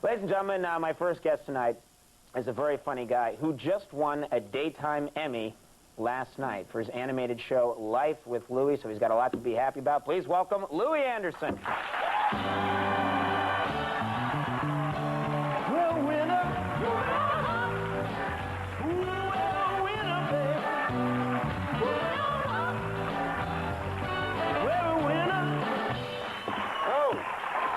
Ladies and gentlemen, my first guest tonight is a very funny guy who just won a Daytime Emmy last night for his animated show, Life with Louie, so he's got a lot to be happy about. Please welcome Louie Anderson.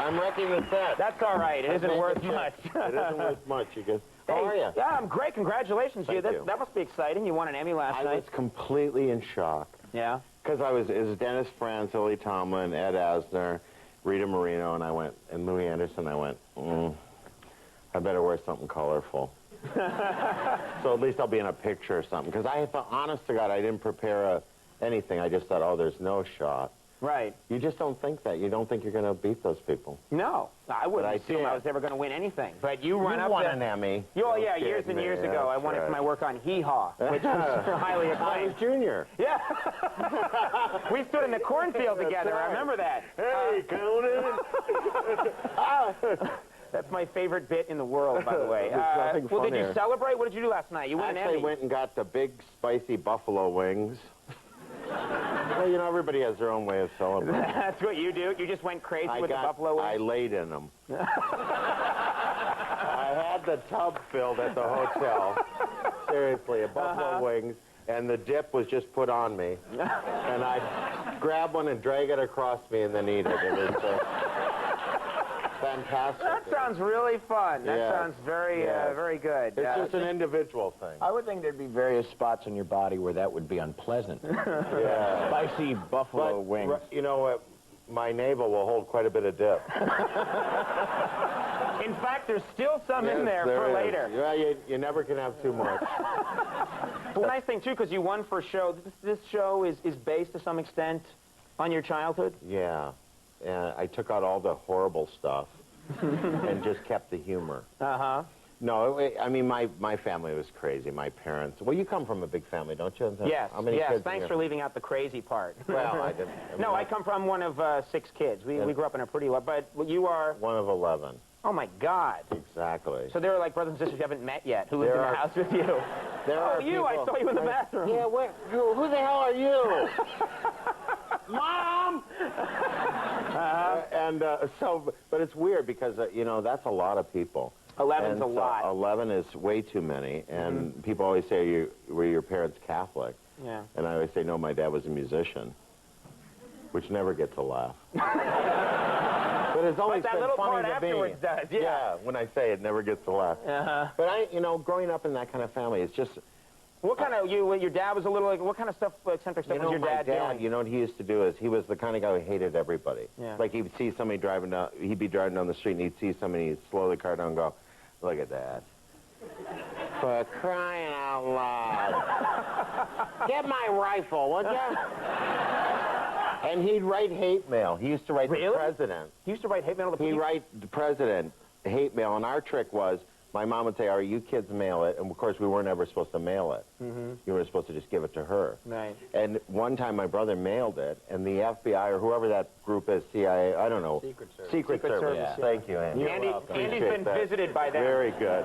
I'm wrecking the set. That's all right. It isn't worth much. It isn't worth much. You guys. How are you? Yeah, I'm great. Congratulations to you. That must be exciting. You won an Emmy last night. I was completely in shock. Yeah? Because it was Dennis Franz, Lily Tomlin, Ed Asner, Rita Moreno, and and Louie Anderson. I went, I better wear something colorful. So at least I'll be in a picture or something. Because I thought, honest to God, I didn't prepare anything. I just thought, oh, there's no shot. Right. You just don't think that. You don't think you're going to beat those people. No. I wouldn't assume I was ever going to win anything. But you run up You won an Emmy. Oh, yeah, years and years ago. I won it for my work on Hee Haw, which was highly acclaimed. I was junior. Yeah. We stood in the cornfield together. I remember that. Hey, Conan. That's my favorite bit in the world, by the way. There's nothing well, did you funnier. celebrate? What did you do last night? You won an Emmy. I went and got the big, spicy buffalo wings. Well, you know, everybody has their own way of celebrating. That's what you do? You just went crazy with the buffalo wings? I laid in them. I had the tub filled at the hotel. Seriously, buffalo wings. And the dip was just put on me. And I grab one and drag it across me and then eat it. It was fantastic. That sounds really fun. That sounds very, very good. It's just an individual thing. I would think there'd be various spots on your body where that would be unpleasant. Yeah. Spicy buffalo wings. You know what? My navel will hold quite a bit of dip. In fact, there's still some in there for later. Yeah, you never can have too much. Well, nice thing, too, because you won for a show. This show is based, to some extent, on your childhood? Yeah. And I took out all the horrible stuff and just kept the humor. Uh-huh. No, I mean, my family was crazy. My parents. Well, you come from a big family, don't you? Yes, How many yes. kids Thanks for leaving out the crazy part. Well, I didn't. No, I come from one of 6 kids. We grew up in a pretty... But you are... One of 11. Oh, my God. Exactly. So there are, like, brothers and sisters you haven't met yet who live in the house with you. I saw you in the bathroom. Yeah, who the hell are you? Mom! But it's weird because, you know, that's a lot of people. 11's a lot. 11 is way too many, and people always say, were your parents Catholic? Yeah. And I always say, no, my dad was a musician, which never gets a laugh. But it's always that been little funny part to afterwards me. does, yeah. Yeah, when I say it never gets a laugh. But you know, growing up in that kind of family, it's just... What kind of, your dad was a little, like, what kind of stuff, eccentric stuff was your dad doing? You know what he used to do is, he was the kind of guy who hated everybody. Yeah. Like, he'd see somebody driving down, he'd be driving down the street and he'd see somebody, he'd slow the car down and go, look at that. For crying out loud. Get my rifle, would ya? And he'd write hate mail. He used to write the president. He used to write hate mail to the He'd people? write the president hate mail, and our trick was, my mom would say, all right, you kids mail it, and of course we weren't ever supposed to mail it. You were supposed to just give it to her. Right. And one time my brother mailed it, and the FBI, or whoever that group is, CIA, I don't know. Secret Service. Yeah. Thank you, Andy. Andy's been visited by them. Very good.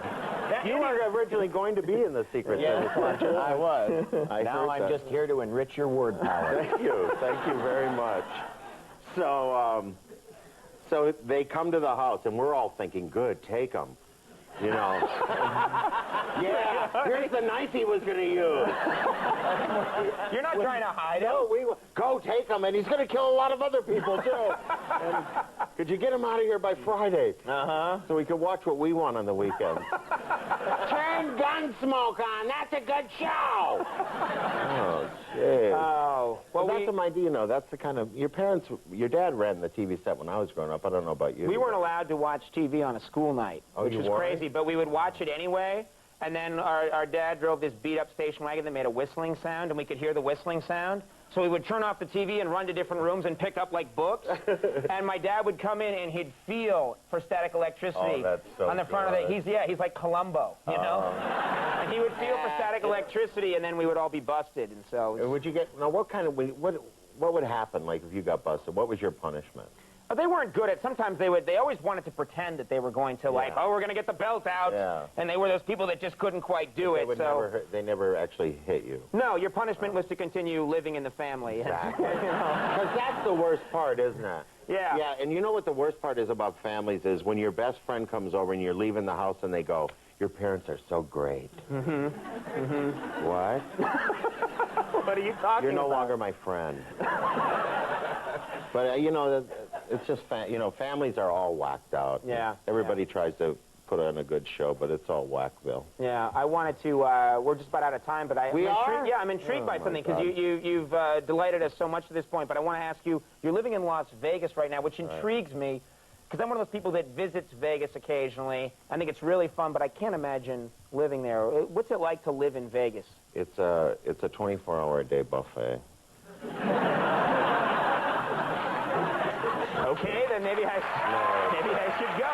You were originally going to be in the Secret Service, weren't you? I was. Now I'm just here to enrich your word power. Thank you. Thank you very much. So, so they come to the house, and we're all thinking, good, take them. You know. Yeah, here's the knife he was going to use. You're not trying to hide him. No, go take him, and he's going to kill a lot of other people, too. And could you get him out of here by Friday? So we could watch what we want on the weekend. Turn Gunsmoke on. That's a good show. Oh, shit. Oh. Well, that's my idea, you know. That's the kind of... Your dad ran the TV set when I was growing up. I don't know about you. We weren't allowed to watch TV on a school night, which was crazy, but we would watch it anyway. And then our dad drove this beat-up station wagon that made a whistling sound, and we could hear the whistling sound. So we would turn off the TV and run to different rooms and pick up, like, books. And my dad would come in, and he'd feel for static electricity on the front of it. He's like Columbo, you know? And he would feel for static electricity, and then we would all be busted. And so... Would you get... Now, what would happen, like, if you got busted? What was your punishment? They weren't good at. Sometimes they always wanted to pretend that they were going to like, oh, we're going to get the belt out. Yeah. And they were those people that just couldn't quite do it. They never actually hit you. No, your punishment was to continue living in the family. Exactly. Because that's the worst part, isn't it? Yeah. Yeah, and you know what the worst part is about families is when your best friend comes over and you're leaving the house and they go, your parents are so great. Mm-hmm. Mm-hmm. What? What are you talking about? You're no longer my friend. But, you know, it's just, families are all whacked out. Yeah. Everybody tries to put on a good show, but it's all whackville. Yeah, I wanted to, we're just about out of time, but I'm intrigued by something, because you've delighted us so much to this point, but I want to ask you, you're living in Las Vegas right now, which intrigues me, because I'm one of those people that visits Vegas occasionally. I think it's really fun, but I can't imagine living there. What's it like to live in Vegas? It's a 24-hour-a-day buffet. Okay, then maybe I should go.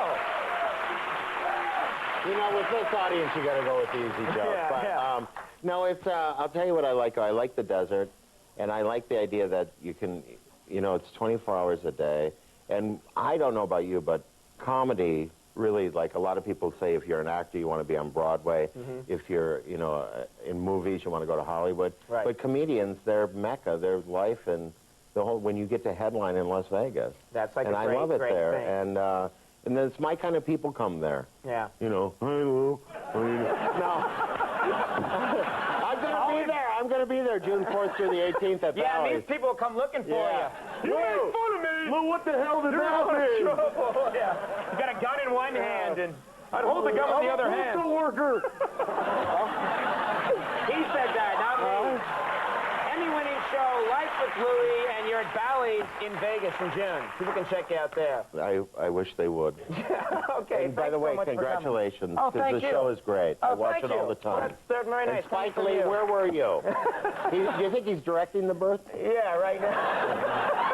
You know, with this audience, you got to go with the easy joke. No, it's. I'll tell you what I like. I like the desert, and I like the idea that you can, it's 24 hours a day. And I don't know about you, but comedy really, like a lot of people say, if you're an actor, you want to be on Broadway. Mm-hmm. If you're, in movies, you want to go to Hollywood. Right. But comedians, they're Mecca, their life, and the whole when you get to headline in Las Vegas. That's like and a great, I love it great there. thing. And then it's my kind of people come there. Yeah. Hi, Lou. No. I'm going to be there June 4th through the 18th at Bally's. Yeah, these people will come looking for you. You made fun of me. Lou, what the hell does that mean? Yeah. You got a gun in one hand, and I'd hold the gun with the other hand. I'm a worker. He said that, not me. Emmy-winning show, Life with Louie, and you're at Bally's in Vegas in June. People can check you out there. I wish they would. Okay, and by the way, congratulations. Oh, thank you. The show is great. I watch it all the time. That's very nice. And Spike Lee, where were you? Do you think he's directing the birth? Yeah, right now.